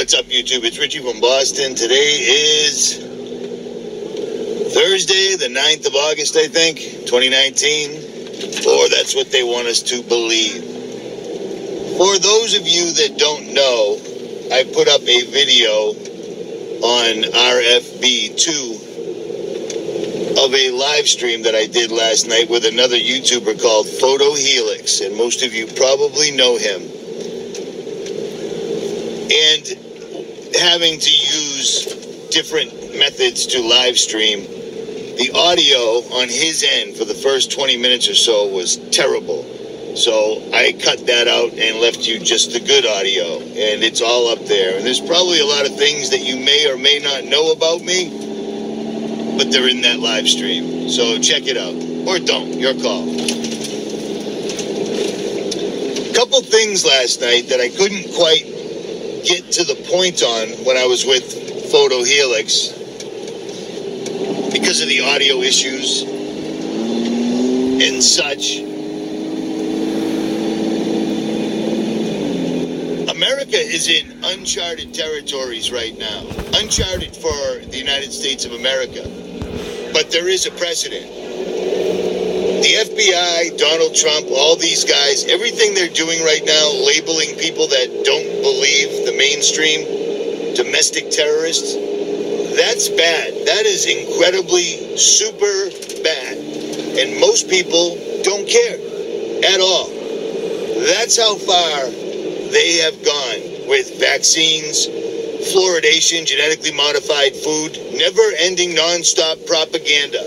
What's up, YouTube? It's Richy from Boston. Today is Thursday, the 9th of August, I think, 2019. Or that's what they want us to believe. For those of you that don't know, I put up a video on RFB2 of a live stream that I did last night with another YouTuber called Photo Helix, and most of you probably know him. And having to use different methods to live stream, the audio on his end for the first 20 minutes or so was terrible. So I cut that out and left you just the good audio, and it's all up there. And there's probably a lot of things that you may or may not know about me, but they're in that live stream. So check it out. Or don't. Your call. Couple things last night that I couldn't quite get to the point on when I was with Photo Helix because of the audio issues and such. America is in uncharted territories right now. Uncharted for the United States of America. But there is a precedent. The FBI, Donald Trump, all these guys, everything they're doing right now, labeling people that don't believe the mainstream domestic terrorists, that's bad. That is incredibly super bad. And most people don't care at all. That's how far they have gone with vaccines, fluoridation, genetically modified food, never-ending non-stop propaganda.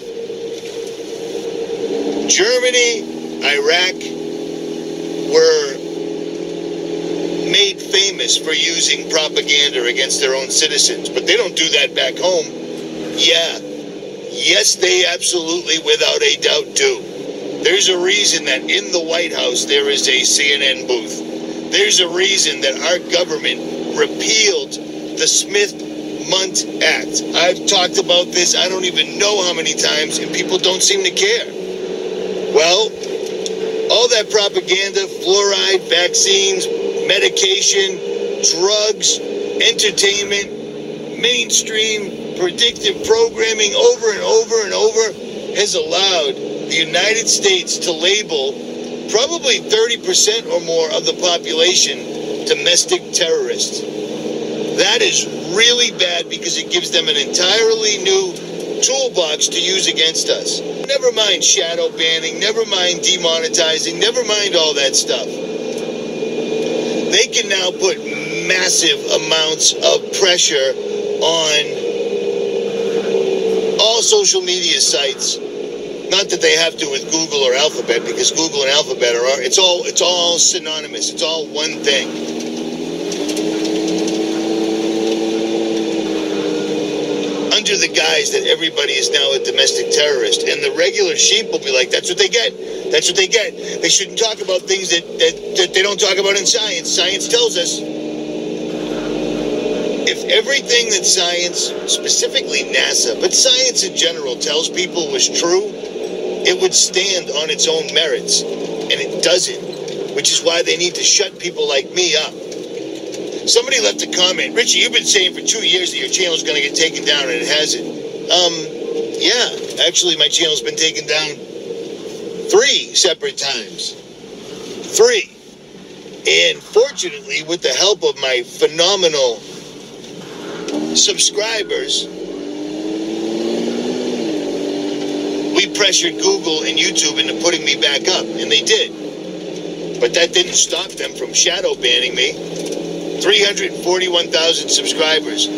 Germany, Iraq were made famous for using propaganda against their own citizens, but they don't do that back home. Yes, they absolutely, without a doubt, do. There's a reason that in the White House there is a CNN booth. There's a reason that our government repealed the Smith-Mundt Act. I've talked about this, I don't even know how many times, and people don't seem to care. Well, all that propaganda, fluoride, vaccines, medication, drugs, entertainment, mainstream, predictive programming over and over and over has allowed the United States to label probably 30% or more of the population domestic terrorists. That is really bad because it gives them an entirely new toolbox to use against us. Never mind shadow banning, never mind demonetizing, never mind all that stuff. They can now put massive amounts of pressure on all social media sites. Not that they have to with Google or Alphabet, because Google and Alphabet are it's all synonymous. It's all one thing. Under the guise that everybody is now a domestic terrorist, and the regular sheep will be like, that's what they get. That's what they get. They shouldn't talk about things that they don't talk about in science. Science tells us. If everything that science, specifically NASA, but science in general, tells people was true, it would stand on its own merits, and it doesn't, which is why they need to shut people like me up. Somebody left a comment, Richie, you've been saying for 2 years that your channel's going to get taken down, and it hasn't. Yeah, actually my channel's been taken down 3 separate times. 3. And fortunately, with the help of my phenomenal subscribers, we pressured Google and YouTube into putting me back up, and they did. But that didn't stop them from shadow banning me. 341,000 subscribers.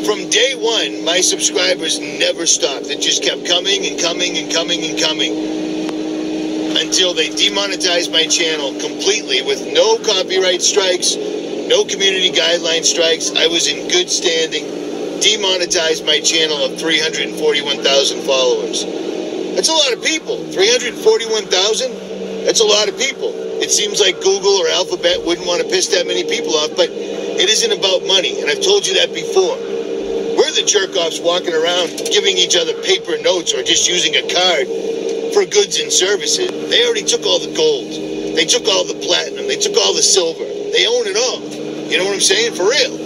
From day one, my subscribers never stopped. It just kept coming and coming and coming and coming until they demonetized my channel completely with no copyright strikes, no community guideline strikes. I was in good standing. Demonetized my channel of 341,000 followers. That's a lot of people. 341,000? That's a lot of people. It seems like Google or Alphabet wouldn't want to piss that many people off, but it isn't about money, and I've told you that before. We're the jerk-offs walking around giving each other paper notes or just using a card for goods and services. They already took all the gold. They took all the platinum. They took all the silver. They own it all. You know what I'm saying? For real.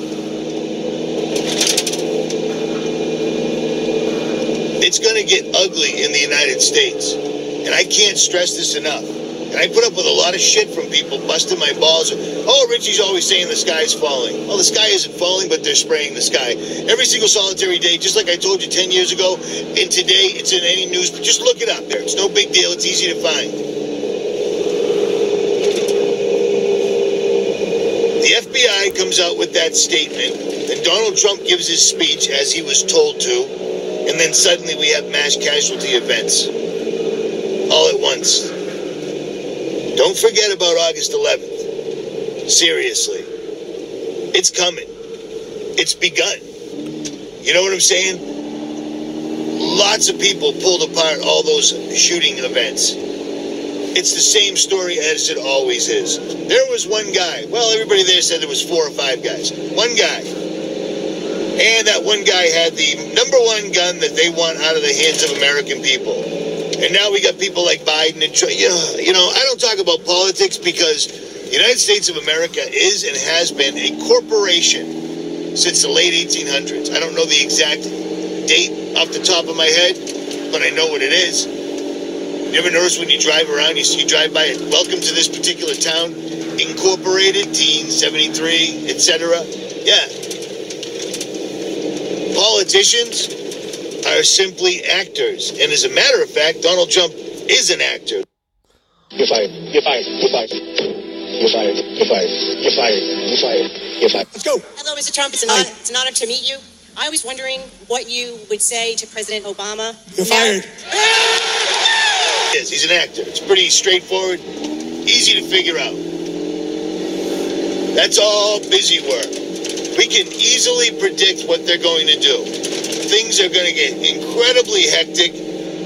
It's going to get ugly in the United States. And I can't stress this enough. And I put up with a lot of shit from people busting my balls. Oh, Richie's always saying the sky's falling. Well, the sky isn't falling, but they're spraying the sky. Every single solitary day, just like I told you 10 years ago. And today, it's in any news. But just look it up there. It's no big deal. It's easy to find. The FBI comes out with that statement. Then Donald Trump gives his speech as he was told to. And then suddenly we have mass casualty events. All at once. Don't forget about August 11th. Seriously. It's coming. It's begun. You know what I'm saying? Lots of people pulled apart all those shooting events. It's the same story as it always is. There was one guy. Well, everybody there said there was 4 or 5 guys. One guy. And that one guy had the #1 gun that they want out of the hands of American people. And now we got people like Biden and Trump. You know, I don't talk about politics because the United States of America is and has been a corporation since the late 1800s. I don't know the exact date off the top of my head, but I know what it is. You ever notice when you drive around, you drive by it, welcome to this particular town, incorporated, 1873, etc. Yeah. Politicians are simply actors. And as a matter of fact, Donald Trump is an actor. You're fired. You're fired. You're fired. You're fired. You're fired. You're fired. You're fired. You're fired. Let's go. Hello, Mr. Trump. It's an honor to meet you. I was wondering what you would say to President Obama. You're fired. He's an actor. It's pretty straightforward, easy to figure out. That's all busy work. We can easily predict what they're going to do. Things are going to get incredibly hectic.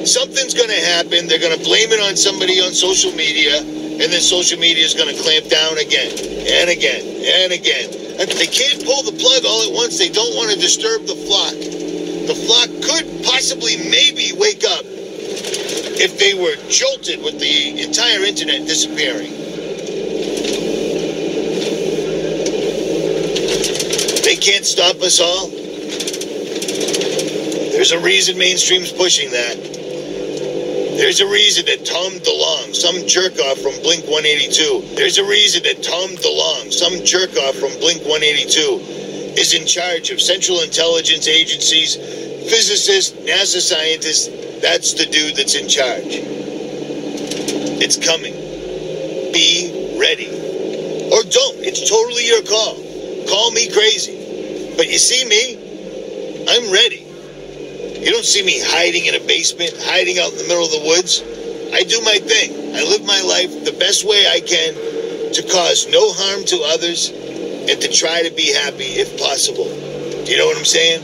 Something's going to happen. They're going to blame it on somebody on social media, and then social media is going to clamp down again and again and again. And they can't pull the plug all at once. They don't want to disturb the flock. The flock could possibly maybe wake up if they were jolted with the entire internet disappearing. They can't stop us all. There's a reason mainstream's pushing that. There's a reason that Tom DeLonge, some jerk-off from Blink-182, there's a reason that Tom DeLonge, some jerk-off from Blink-182, is in charge of Central Intelligence Agencies, physicists, NASA scientists. That's the dude that's in charge. It's coming. Be ready. Or don't. It's totally your call. Call me crazy. But you see me? I'm ready. You don't see me hiding in a basement, hiding out in the middle of the woods. I do my thing. I live my life the best way I can to cause no harm to others and to try to be happy if possible. Do you know what I'm saying?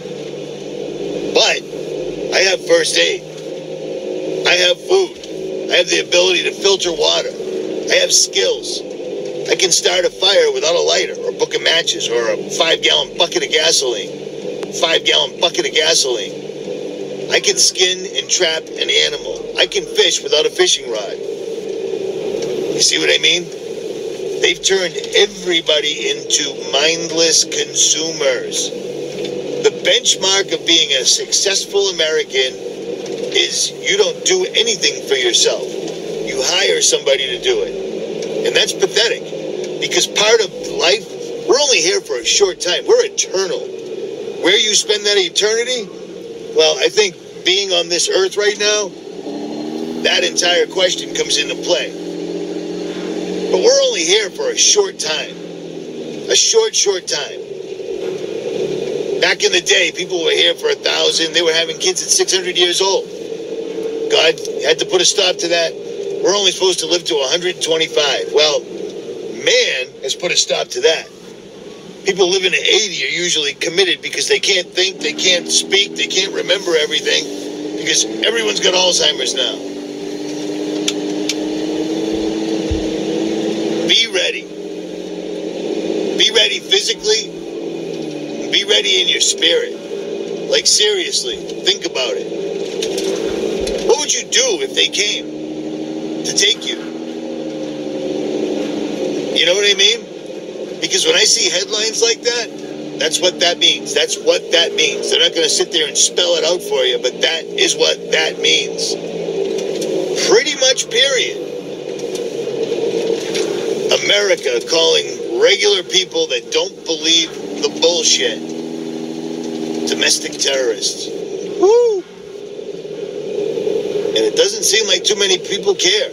But I have first aid. I have food. I have the ability to filter water. I have skills. I can start a fire without a lighter or a book of matches or a 5-gallon bucket of gasoline. 5-gallon bucket of gasoline. I can skin and trap an animal. I can fish without a fishing rod. You see what I mean? They've turned everybody into mindless consumers. The benchmark of being a successful American is you don't do anything for yourself. You hire somebody to do it. And that's pathetic. Because part of life, we're only here for a short time. We're eternal. Where you spend that eternity? Well, I think being on this earth right now, that entire question comes into play. But we're only here for a short time. A short time. Back in the day, people were here for 1,000. They were having kids at 600 years old. God had to put a stop to that. We're only supposed to live to 125. Well, man has put a stop to that. People living to 80 are usually committed because they can't think, they can't speak, they can't remember everything because everyone's got Alzheimer's now. Be ready. Be ready physically. Be ready in your spirit. Like seriously, think about it. What would you do if they came to take you? You know what I mean? Because when I see headlines like that, That's what that means. That's what that means. They're not going to sit there and spell it out for you, but that is what that means. Pretty much, period. America calling regular people that don't believe the bullshit domestic terrorists. Woo! And it doesn't seem like too many people care.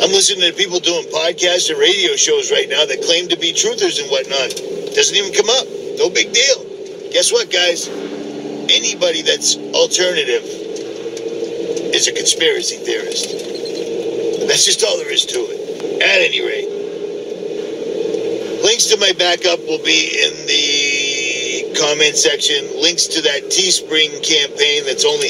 I'm listening to people doing podcasts and radio shows right now that claim to be truthers and whatnot. Doesn't even come up. No big deal. Guess what, guys? Anybody that's alternative is a conspiracy theorist. And that's just all there is to it. At any rate, links to my backup will be in the comment section. Links to that Teespring campaign that's only